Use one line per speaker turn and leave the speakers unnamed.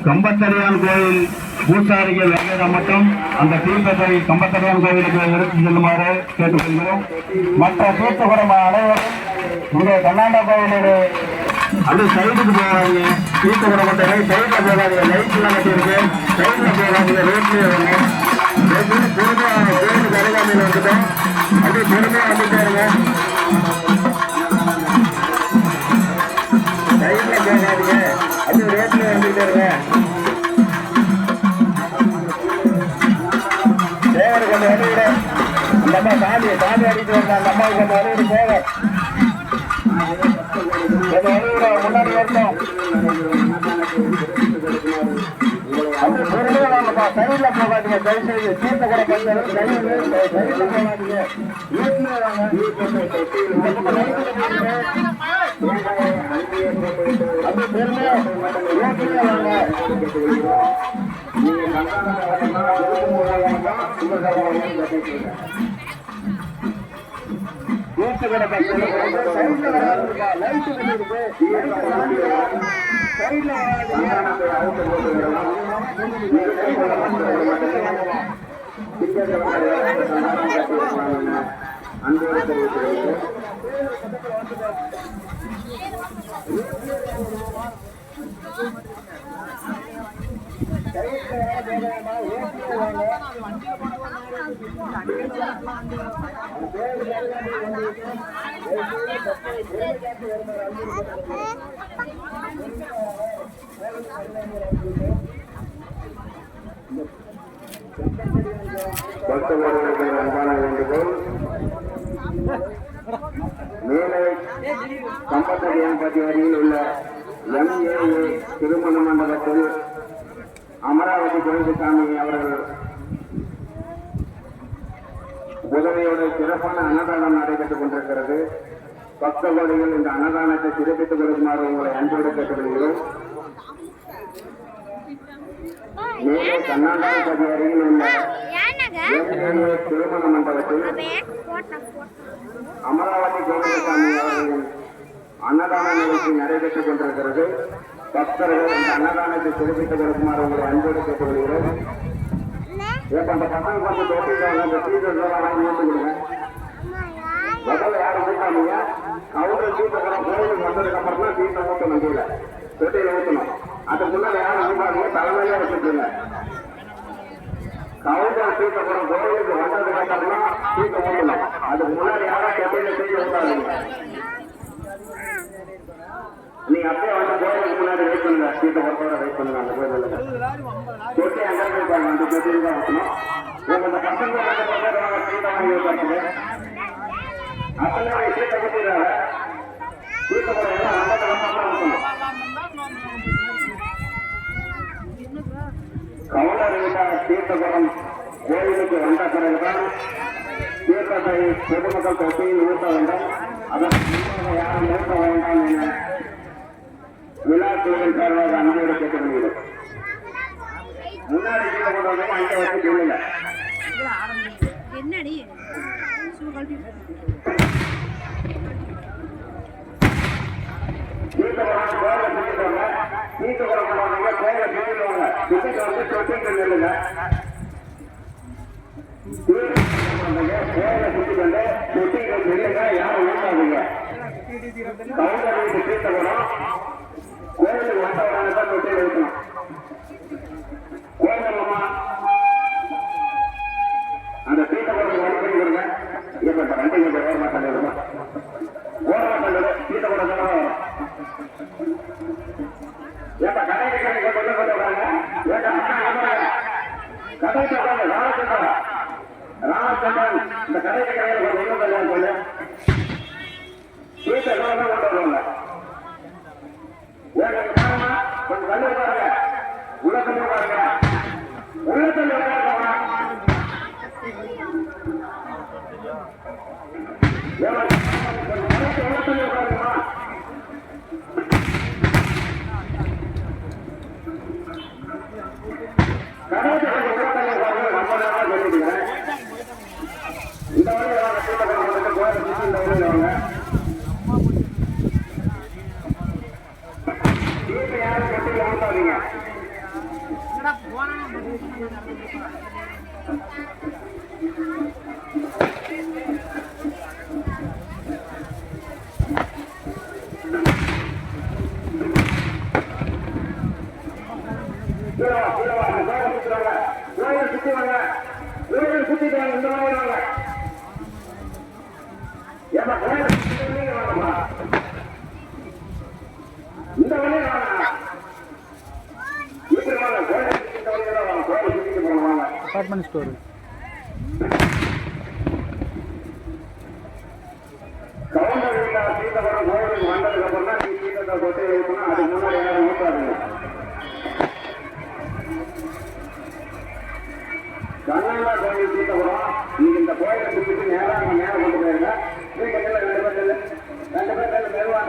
கம்பத்தடியான் கோயில் பூசாரிகள் வேலையிடம் மட்டும் அந்த தீர்த்தத்தை கம்பத்தடியான் கோயிலுக்கு எடுத்து செல்லுமாறு கேட்டுக்கொள்கிறோம். மற்ற தீர்த்தகுடம் அனைவரும் இங்கே கண்ணாண்டா கோயிலோட அப்படியே சைடுக்கு போவாங்க. தீர்த்தகுடம் மட்டும் சைடில் போகாதீங்க. லைட்லாம் கட்டியிருக்கு. சைடில் போகாதீங்க. ரோட்லேயே வருங்க. பொறுமையாக கோயிலுக்கு அருகாமையில் வந்துட்டோம். அப்படியே பொறுமையாக வந்துட்டே இருங்க. சைடில் போகாதீங்க. அப்படியே ரோட்லேயே வந்துட்டே இருங்க. தேவருக்கு அந்த வழிவிட அந்த அம்மா சாமி அடிட்டு வந்த அந்த அம்மாவுக்கு அந்த வழிவிட தேவை அந்த வழிவிட முன்னாடி வரணும். அப்படி பொருளே வாங்கப்பா. சைடில் போகாதீங்க. தயவுசெய்து தீர்த்த கூட பஞ்சம் சைடில் போகாதீங்க. வீட்டில் வாங்க. அப்படி பெருமையா வீட்டிலே வாங்க. பக்தவர்களுக்கு அன்பான வேண்டுகோள். மேலே கம்பத்தடியான்பட்டி அருகில் உள்ள MAA திருமண மண்டபத்தில் அமராவதி குழந்தைசாமி அவர்கள் உதவியோடு சிறப்பான அன்னதானம் நடைபெற்றுக் கொண்டிருக்கிறது. பக்தவர்கள் இந்த அன்னதானத்தை சிறப்பித்துக் கொடுக்குமாறு உங்களை அன்போடு கேட்டுக்கொள்கிறோம். மேலே கண்ணாண்டான்பட்டி அருகில் உள்ள MAA திருமண மண்டபத்தில் அமராவதி குழந்தைசாமி அவர்களின் அன்னதான நிகழ்ச்சி நடைபெற்றுக் கொண்டிருக்கிறது. பக்தர்கள் இந்த அன்னதானத்தை சிறப்பித்துக் கொடுக்குமாறு உங்களை அன்போடு கேட்டுக்கொள்கிறோம். அந்த பசங்க கொஞ்சம் தொட்டிருக்காங்க. அந்த சீட்டெல்லாம் வாங்கி ஊற்றி கொடுங்க. முதல்ல யாரும் ஊட்டாமீங்க. அவங்க சீட்டை கூட கோயிலுக்கு வந்ததுக்கு அப்புறம் தான் சீட்டை ஊற்றணும். கீழே தொட்டியில் ஊற்றணும். அதுக்கு முன்னாடி யாரும் ஊட்டாமீங்க. தலைமையிலே வச்சுருங்க. கவுண்டர் சீட்டை கூட கோயிலுக்கு வந்ததுக்கு அப்புறம் தான் சீட்டை ஊற்றணும். அதுக்கு முன்னாடி யாரும் தொட்டியில சீட்டை ஊட்டாதீங்க. நீங்க அப்படியே வந்து கோயிலுக்கு முன்னாடி வெயிட் பண்ணுங்க. சீட்டை பொறுத்தவரை வெயிட் பண்ணுங்க. அந்த கோயில் தொட்டி அங்கே போயிருப்பாங்க. அந்த தொட்டியில் தான் வைக்கணும். இந்த பசங்க சீட்டை வாங்கி வைப்பாங்க. அத்தனை சீட்டை கட்டிடுறாங்க. சீட்டை கூட எல்லாம் அந்த வைக்கணும். கவுண்டர் தீர்த்தகுடம் கோயிலுக்கு வந்த பிறகுதான் தீர்த்தத்தை பொதுமக்கள் தொட்டியில் ஊட்ட வேண்டும். அதற்கு யாரும் ஊட்ட வேண்டாம் என விழா குழுவின் சார்பாக அன்போடு கேட்டுக்கொள்கிறோம். முன்னாடி கீழே கொண்டு வந்தோம். அங்கே வச்சு சொல்லுங்க. தீர்த்தகுடம் கோயிலை சுற்றிடுவாங்க. தீர்த்தகுடம் கொண்டாங்க. கோயிலை சுற்றிடுவாங்க. சுற்றிட்டு வந்து தொட்டிட்டு நில்லுங்க. கோயிலை சுற்றிக்கொண்டு தொட்டிட்டு நில்லுங்க. யாரும் ஊட்டாதீங்க. கவுண்டர் வீட்டு தீர்த்தகுடம் கோயிலுக்கு வந்தவரான தான் தொட்டியில் இருக்கணும். கோயில் கடைக்காரங்க ராமச்சந்திரன் இந்த கடைக்கு கடையில் ஒன்றும் கல்யாணம் சொல்லு வீட்டை கொண்டு வருவாங்க. கொஞ்சம் கல்லு பாருங்க, உள்ள தண்ணி பாருங்க, உள்ள தண்ணி பாருங்கம்மா. கடைக்கு கொஞ்சம் உள்ள தண்ணி பாருங்க. ரொம்ப நேரம் சொல்லிட்டுங்க இந்த வழியில் வாங்க, சீட்டை கோயிலை சுற்றி இந்த வழியில் வாங்க. வீட்டை யாரும் கட்டி ஊட்டாதீங்க. கோயில் சுத்தி வாங்க, கோயில் சுத்திட்டு வாங்க, இந்த மாதிரி வாங்க. ஏமா கோயில் சுத்தி வாங்கம்மா, இந்த வழியில் வாங்க. இப்படி வாங்க, கோயில் சுத்தி இந்த வழியில் வாங்க, கோயில் சுத்திட்டு போவாங்க.
அபார்ட்மெண்ட் ஸ்டோர்
கவுண்டர் வீட்டா சீத்தபுரம் கோயிலுக்கு வந்ததுக்கு அப்புறம் தான் நீ சீத்தத்தை கொட்டி வைக்கணும். அதுக்கு முன்னாடி யாரும் ஊட்டாதுங்க. கண்ணா கோயில் சீத்தபுரம் நீங்க இந்த கோயிலை சுத்திட்டு நேரம் அங்க மேல கொண்டு போயிருங்க. நீங்க ரெண்டு பேர் மெதுவான